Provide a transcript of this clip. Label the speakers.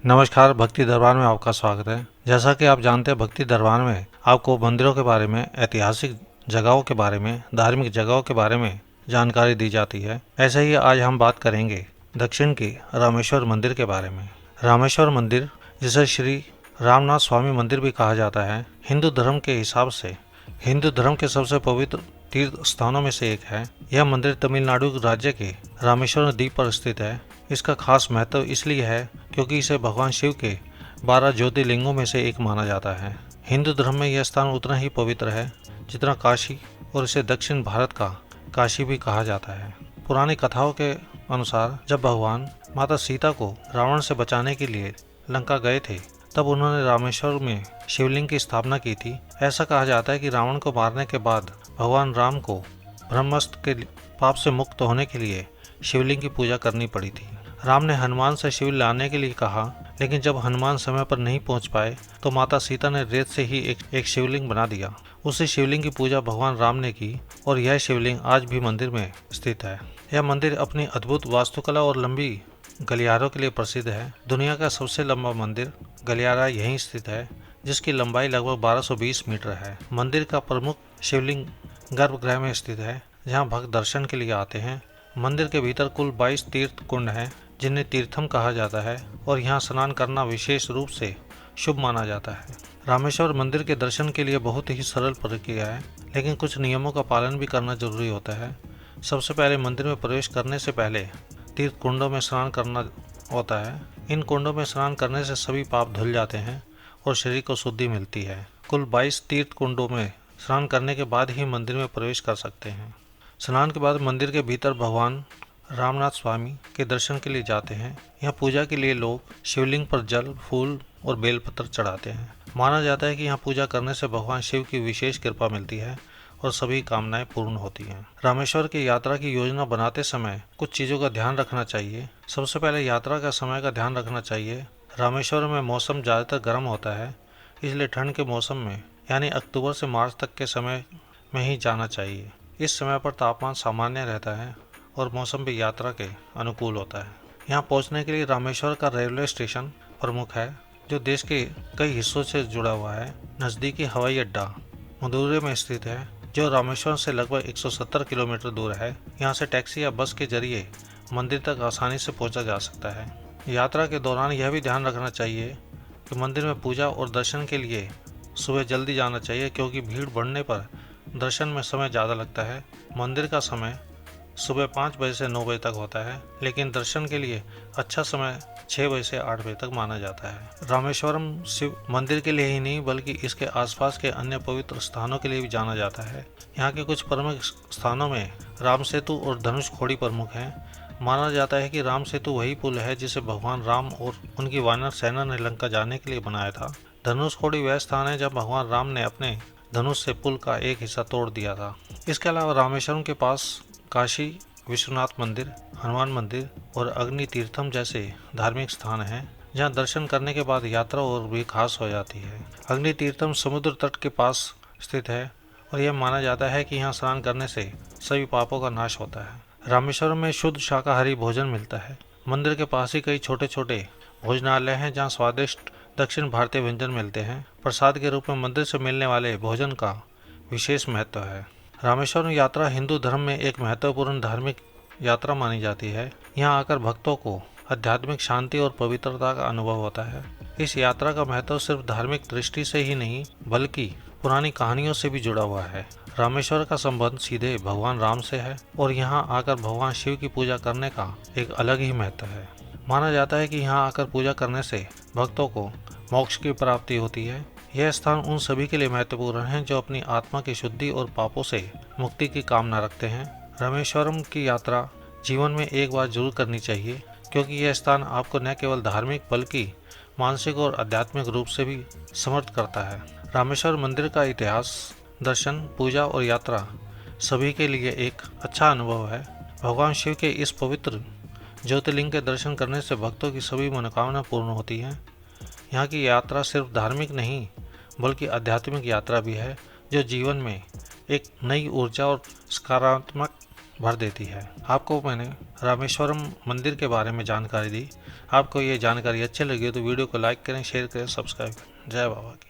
Speaker 1: नमस्कार, भक्ति दरबार में आपका स्वागत है। जैसा कि आप जानते हैं, भक्ति दरबार में आपको मंदिरों के बारे में, ऐतिहासिक जगहों के बारे में, धार्मिक जगहों के बारे में जानकारी दी जाती है। ऐसे ही आज हम बात करेंगे दक्षिण के रामेश्वर मंदिर के बारे में। रामेश्वर मंदिर, जिसे श्री रामनाथ स्वामी मंदिर भी कहा जाता है, हिंदू धर्म के हिसाब से हिंदू धर्म के सबसे पवित्र तीर्थ स्थानों में से एक है। यह मंदिर तमिलनाडु राज्य के रामेश्वरम द्वीप पर स्थित है। इसका खास महत्व इसलिए है क्योंकि इसे भगवान शिव के 12 ज्योतिर्लिंगों में से एक माना जाता है। हिंदू धर्म में यह स्थान उतना ही पवित्र है जितना काशी, और इसे दक्षिण भारत का काशी भी कहा जाता है। पुरानी कथाओं के अनुसार जब भगवान माता सीता को रावण से बचाने के लिए लंका गए थे, तब उन्होंने रामेश्वर में शिवलिंग की स्थापना की थी। ऐसा कहा जाता है कि रावण को मारने के बाद भगवान राम को ब्रह्मास्त्र के पाप से मुक्त होने के लिए शिवलिंग की पूजा करनी पड़ी थी। राम ने हनुमान से शिव लाने के लिए कहा, लेकिन जब हनुमान समय पर नहीं पहुंच पाए तो माता सीता ने रेत से ही एक शिवलिंग बना दिया। उसी शिवलिंग की पूजा भगवान राम ने की और यह शिवलिंग आज भी मंदिर में स्थित है। यह मंदिर अपनी अद्भुत वास्तुकला और लंबी गलियारों के लिए प्रसिद्ध है। दुनिया का सबसे लंबा मंदिर गलियारा यहीं स्थित है, जिसकी लंबाई लगभग 1220 मीटर है। मंदिर का प्रमुख शिवलिंग गर्भगृह में स्थित है, जहां भक्त दर्शन के लिए आते हैं। मंदिर के भीतर कुल 22 तीर्थ कुंड हैं, जिन्हें तीर्थम कहा जाता है, और यहाँ स्नान करना विशेष रूप से शुभ माना जाता है। रामेश्वर मंदिर के दर्शन के लिए बहुत ही सरल प्रक्रिया है, लेकिन कुछ नियमों का पालन भी करना जरूरी होता है। सबसे पहले मंदिर में प्रवेश करने से पहले तीर्थ कुंडों में स्नान करना होता है। इन कुंडों में स्नान करने से सभी पाप धुल जाते हैं और शरीर को शुद्धि मिलती है। कुल 22 तीर्थ कुंडों में स्नान करने के बाद ही मंदिर में प्रवेश कर सकते हैं। स्नान के बाद मंदिर के भीतर भगवान रामनाथ स्वामी के दर्शन के लिए जाते हैं। यहाँ पूजा के लिए लोग शिवलिंग पर जल, फूल और बेलपत्र चढ़ाते हैं। माना जाता है कि यहाँ पूजा करने से भगवान शिव की विशेष कृपा मिलती है और सभी कामनाएं पूर्ण होती हैं। रामेश्वर की यात्रा की योजना बनाते समय कुछ चीज़ों का ध्यान रखना चाहिए। सबसे पहले यात्रा का समय का ध्यान रखना चाहिए। रामेश्वर में मौसम ज़्यादातर गर्म होता है, इसलिए ठंड के मौसम में यानी अक्टूबर से मार्च तक के समय में ही जाना चाहिए। इस समय पर तापमान सामान्य रहता है और मौसम भी यात्रा के अनुकूल होता है। यहाँ पहुँचने के लिए रामेश्वर का रेलवे स्टेशन प्रमुख है, जो देश के कई हिस्सों से जुड़ा हुआ है। नज़दीकी हवाई अड्डा मदुरै में स्थित है, जो रामेश्वर से लगभग 170 किलोमीटर दूर है। यहाँ से टैक्सी या बस के जरिए मंदिर तक आसानी से पहुँचा जा सकता है। यात्रा के दौरान यह भी ध्यान रखना चाहिए कि मंदिर में पूजा और दर्शन के लिए सुबह जल्दी जाना चाहिए, क्योंकि भीड़ बढ़ने पर दर्शन में समय ज़्यादा लगता है। मंदिर का समय सुबह 5 बजे से 9 बजे तक होता है, लेकिन दर्शन के लिए अच्छा समय 6 बजे से 8 बजे तक माना जाता है। रामेश्वरम शिव मंदिर के लिए ही नहीं, बल्कि इसके आसपास के अन्य पवित्र स्थानों के लिए भी जाना जाता है। यहाँ के कुछ प्रमुख स्थानों में राम सेतु और धनुष खोड़ी प्रमुख हैं। माना जाता है कि राम सेतु वही पुल है जिसे भगवान राम और उनकी वानर सेना ने लंका जाने के लिए बनाया था। धनुष खोड़ी वह स्थान है जब भगवान राम ने अपने धनुष से पुल का एक हिस्सा तोड़ दिया था। इसके अलावा रामेश्वरम के पास काशी विश्वनाथ मंदिर, हनुमान मंदिर और अग्नि तीर्थम जैसे धार्मिक स्थान हैं, जहां दर्शन करने के बाद यात्रा और भी खास हो जाती है। अग्नि तीर्थम समुद्र तट के पास स्थित है और यह माना जाता है कि यहाँ स्नान करने से सभी पापों का नाश होता है। रामेश्वरम में शुद्ध शाकाहारी भोजन मिलता है। मंदिर के पास ही कई छोटे छोटे भोजनालय हैं, जहाँ स्वादिष्ट दक्षिण भारतीय व्यंजन मिलते हैं। प्रसाद के रूप में मंदिर से मिलने वाले भोजन का विशेष महत्व है। रामेश्वरम यात्रा हिंदू धर्म में एक महत्वपूर्ण धार्मिक यात्रा मानी जाती है। यहाँ आकर भक्तों को आध्यात्मिक शांति और पवित्रता का अनुभव होता है। इस यात्रा का महत्व सिर्फ धार्मिक दृष्टि से ही नहीं, बल्कि पुरानी कहानियों से भी जुड़ा हुआ है। रामेश्वर का संबंध सीधे भगवान राम से है और यहाँ आकर भगवान शिव की पूजा करने का एक अलग ही महत्व है। माना जाता है कि यहाँ आकर पूजा करने से भक्तों को मोक्ष की प्राप्ति होती है। यह स्थान उन सभी के लिए महत्वपूर्ण है जो अपनी आत्मा की शुद्धि और पापों से मुक्ति की कामना रखते हैं। रामेश्वरम की यात्रा जीवन में एक बार जरूर करनी चाहिए, क्योंकि यह स्थान आपको न केवल धार्मिक बल्कि मानसिक और आध्यात्मिक रूप से भी समर्थ करता है। रामेश्वर मंदिर का इतिहास, दर्शन, पूजा और यात्रा सभी के लिए एक अच्छा अनुभव है। भगवान शिव के इस पवित्र ज्योतिर्लिंग के दर्शन करने से भक्तों की सभी मनोकामना पूर्ण होती हैं। यहाँ की यात्रा सिर्फ धार्मिक नहीं, बल्कि आध्यात्मिक यात्रा भी है, जो जीवन में एक नई ऊर्जा और सकारात्मक भर देती है। आपको मैंने रामेश्वरम मंदिर के बारे में जानकारी दी। आपको ये जानकारी अच्छी लगी तो वीडियो को लाइक करें, शेयर करें, सब्सक्राइब करें। जय बाबा की।